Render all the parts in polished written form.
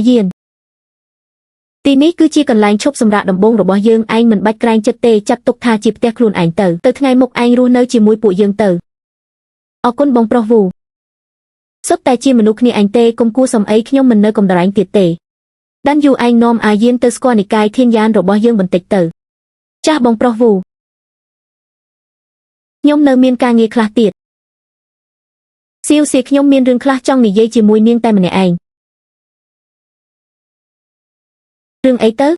យានទីនេះគឺជាកន្លែងឈប់សម្រាកដំបូងរបស់យើងឯងមិនបាច់ក្រែងចិត្តទេចាត់ទុកថាជាផ្ទះខ្លួនឯងទៅថ្ងៃមុខឯងរស់នៅជាមួយពួកយើងទៅអរគុណបងប្រុសវូសុទ្ធតែជាមនុស្សគ្នាឯងទេកុំគួរសំអីខ្ញុំមិននៅកំដរែងទៀតទេដានយូឯងនាំអាយានទៅស្គាល់និកាយធានយានរបស់យើងបន្តិចទៅចាស់បងប្រុសវូខ្ញុំនៅមានការងារខ្លះទៀតសៀវសៀខ្ញុំមានរឿងខ្លះចង់និយាយជាមួយនាងតែម្នាក់ឯងរឿងអីទៅ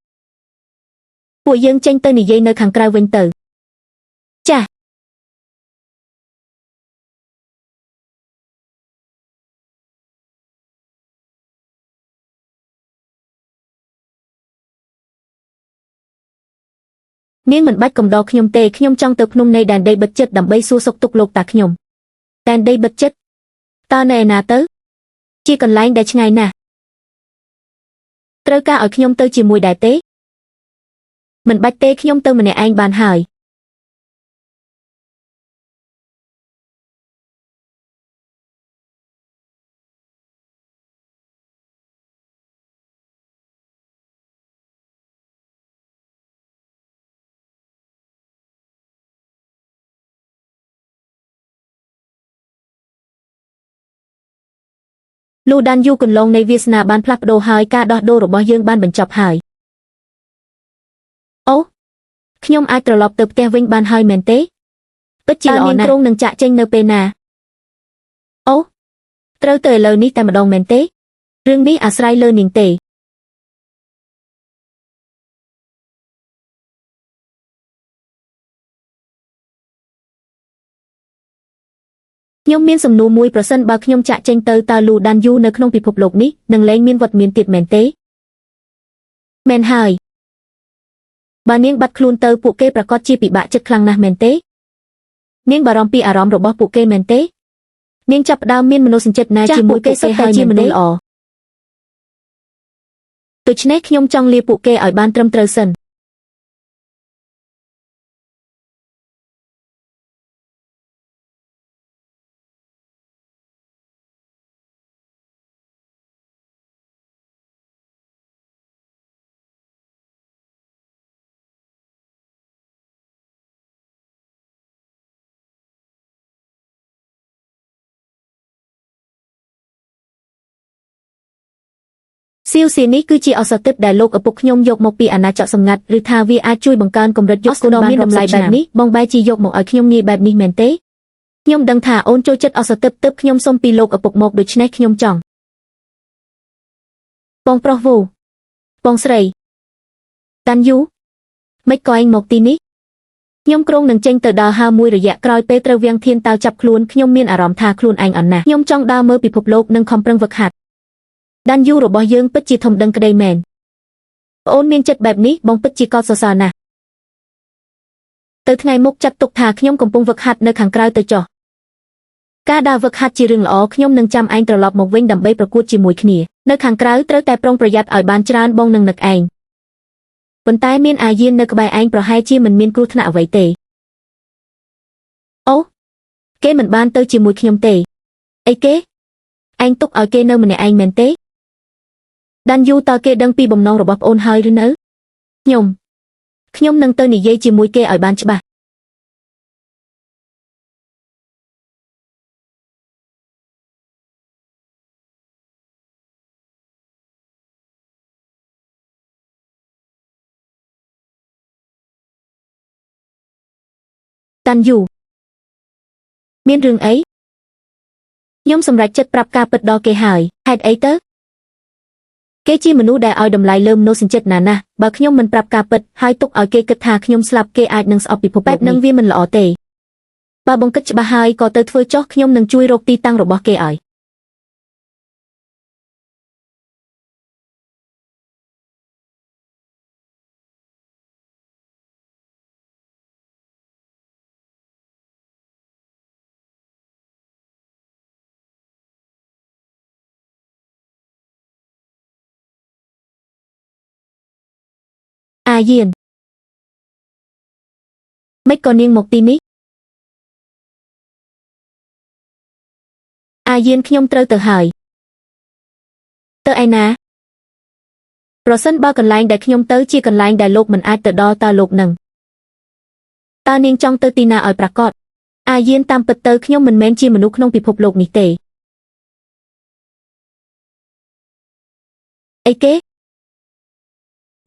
ពួកយើងចេញទៅនិយាយនៅខាងក្រៅវិញទៅចាស់នាងមិនបាច់កំដរខ្ញុំទេខ្ញុំចង់ទៅភ្នំនៃដែនដីបិទជិតដើម្បីសួរសុខទុក្ខលោកតាខ្ញុំដែនដីបិទជិតតើនៅឯណាទៅជាកន្លែងដែលឆ្ងាយណាស់ត្រូវការឲ្យខ្ញុំទៅជាមួយដែរទេមិនបាច់ទេខ្ញុំទៅម្នាក់ឯងបានហើយលូដានយូកន្លងនៃវាសនាបានផ្លាស់ប្ដូរហើយការដោះដូររបស់យើងបានបញ្ចប់ហើយអូខ្ញុំអាចត្រឡប់ទៅផ្ទះវិញបានហើយមែនទេពិតជាល្អណាស់នាងគ្រងនឹងចាក់ចេញនៅពេលណាអូត្រូវទៅឥឡូវនេះតែម្ដងមែនទេរឿងនេះអាស្រ័យលើនាងទេខ្ញុំមានសំណួរមួយប្រសិនបើខ្ញុំចាក់ចេញទៅតើលូដានយូនៅក្នុងពិភពលោកនេះនឹងលែងមានវត្តមានទៀតមែនទេមែនហើយបើនាងបាត់ខ្លួនទៅពួកគេប្រកាសជាពិបាកចិត្តខ្លាំងណាស់មែនទេនាងបារម្ភពីអារម្មណ៍របស់ពួកគេមែនទេនាងចាប់ផ្ដើមមានមនោសញ្ចេតនាជាមួយពួកគេហើយជាមនុស្សល្អដូច្នេះខ្ញុំចង់លាពួកគេឲ្យបានត្រឹមត្រូវសិនសៀវសៀនេះគឺជាឱសថទិព្វដែលលោកឪពុកខ្ញុំយកមកពីអាណាចក្រសម្ងាត់ឬថាវាអាចជួយបង្កើនកម្រិតយុទ្ធសាស្ត្រដ៏មានតម្លៃបែបនេះបងបែរជាយកមកឲ្យខ្ញុំងាយបែបនេះមែនទេខ្ញុំដឹងថាអូនចូលចិត្តឱសថទិព្វទើបខ្ញុំសុំពីលោកឪពុកមកដូច្នេះខ្ញុំចង់បងប្រុសវូបងស្រីតាន់យូមិនក៏ឯងមកទីនេះខ្ញុំគ្រោងនឹងចេញទៅដើរហើរមួយរយៈក្រោយពេលត្រូវវាំងធានតាវចាប់ខ្លួនខ្ញុំមានអារម្មណ៍ថាខ្លួនឯងអន់ណាស់ខ្ញុំចង់ដើរមើលពិភពលោកនិងខំប្រឹងហ្វឹកហាត់ដានយូរបស់យើងពិតជាធំដឹងក្តីមែនប្អូនមានចិត្តបែបនេះបងពិតជាកោតសរសើរណាស់ទៅថ្ងៃមុខចាត់ទុកថាខ្ញុំកំពុងហ្វឹកហាត់នៅខាងក្រៅទៅចុះការដើរហ្វឹកហាត់ជារឿងល្អខ្ញុំនឹងចាំឯងត្រឡប់មកវិញដើម្បីប្រកួតជាមួយគ្នានៅខាងក្រៅត្រូវតែប្រុងប្រយ័ត្នឲ្យបានច្រើនបងនឹងនឹកឯងប៉ុន្តែមានអាយាននៅក្បែរឯងប្រហែលជាមិនមានគ្រោះថ្នាក់អ្វីទេអូគេមិនបានទៅជាមួយខ្ញុំទេអីគេឯងទុកឲ្យគេនៅម្នាក់ឯងមែនទេដានយូតើគេដឹងពីបំណងរបស់ប្អូនហើយឬនៅខ្ញុំនឹងទៅនិយាយជាមួយគេឲ្យបានច្បាស់តាន់យូមានរឿងអីខ្ញុំសម្រេចចិត្តប្រាប់ការពិតដល់គេហើយហេតុអីទៅគេជាមនុស្សដែលឲ្យតម្លៃលើមនោសញ្ចេតនាណាស់បើខ្ញុំមិនប្រាប់ការពិតហើយទុកឲ្យគេគិតថាខ្ញុំស្លាប់គេអាចនឹងស្អប់ពិភពបែបនឹងវាមិនល្អទេបើបងគិតច្បាស់ហើយក៏ទៅធ្វើចុះខ្ញុំនឹងជួយរកទីតាំងរបស់គេឲ្យអាយានមិនក៏នាងមកទីនេះអាយានខ្ញុំត្រូវទៅហើយទៅឯណា ប្រសិនបើកន្លែងដែលខ្ញុំទៅជាកន្លែងដែលលោកមិនអាចទៅដល់តើលោកនឹងតើនាងចង់ទៅទីណាឲ្យប្រាកដអាយានតាមពិតទៅខ្ញុំមិនមែនជាមនុស្សក្នុងពិភពលោកនេះទេអីគេ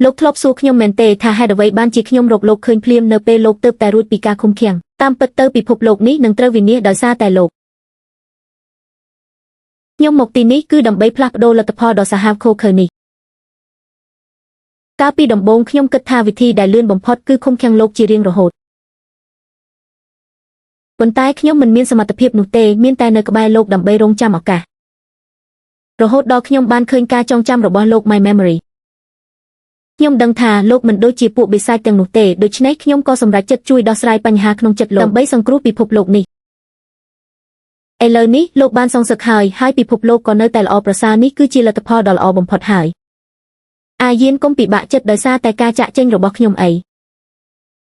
លោកធ្លាប់សួរខ្ញុំមែនទេថាហេតុអ្វីបានជាខ្ញុំរកលោកឃើញភ្លាមនៅពេលលោកទើបតែរួចពីការឃុំឃាំងតាមពិតទៅពិភពលោកនេះនឹងត្រូវវិនាសដោយសារតែលោកខ្ញុំមកទីនេះគឺដើម្បីផ្លាស់ប្ដូរលទ្ធផលដ៏សាហាវឃោរឃៅនេះកាលពីដំបូងខ្ញុំគិតថាវិធីដែលលឿនបំផុតគឺឃុំឃាំងលោកជារៀងរហូតប៉ុន្តែខ្ញុំមិនមានសមត្ថភាពនោះទេមានតែនៅក្បែរលោកដើម្បីរងចាំឱកាសរហូតដល់ខ្ញុំបានឃើញការចងចាំរបស់លោក My Memory ខ្ញុំដឹងថាលោកមិនដូចជាពួកបិសាចទាំងនោះទេដូច្នេះខ្ញុំក៏សម្រេចចិត្តជួយដោះស្រាយបញ្ហាក្នុងចិត្តលោកដើម្បីសង្គ្រោះពិភពលោកនេះឥឡូវនេះលោកបានសងសឹកហើយពិភពលោកក៏នៅតែល្អប្រសើរនេះគឺជាលទ្ធផលដ៏ល្អបំផុតហើយអាយានកុំពិបាកចិត្តដោយសារតែការចាក់ចេញរបស់ខ្ញុំអី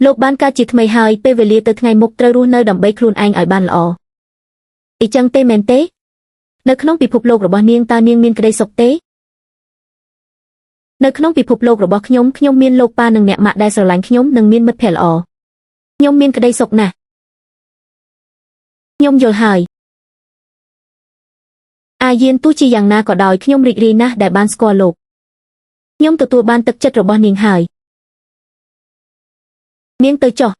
លោកបានកើតជាថ្មីហើយពេលវេលាទៅថ្ងៃមុខត្រូវរស់នៅដើម្បីខ្លួនឯងឲ្យបានល្អអីចឹងទេមែនទេនៅក្នុងពិភពលោករបស់នាងតើនាងមានក្តីសុខទេនៅក្នុងពិភពលោករបស់ខ្ញុំមានលោកប៉ានិងអ្នកម៉ាក់ដែលស្រឡាញ់ខ្ញុំនិងមានមិត្តភ័ក្តិល្អខ្ញុំមានក្តីសុខណាស់ខ្ញុំយល់ហើយអាយានទោះជាយ៉ាងណាក៏ដោយខ្ញុំរីករាយណាស់ដែលបានស្គាល់លោកខ្ញុំទទួលបានទឹកចិត្តរបស់នាងហើយនាងទៅចុះ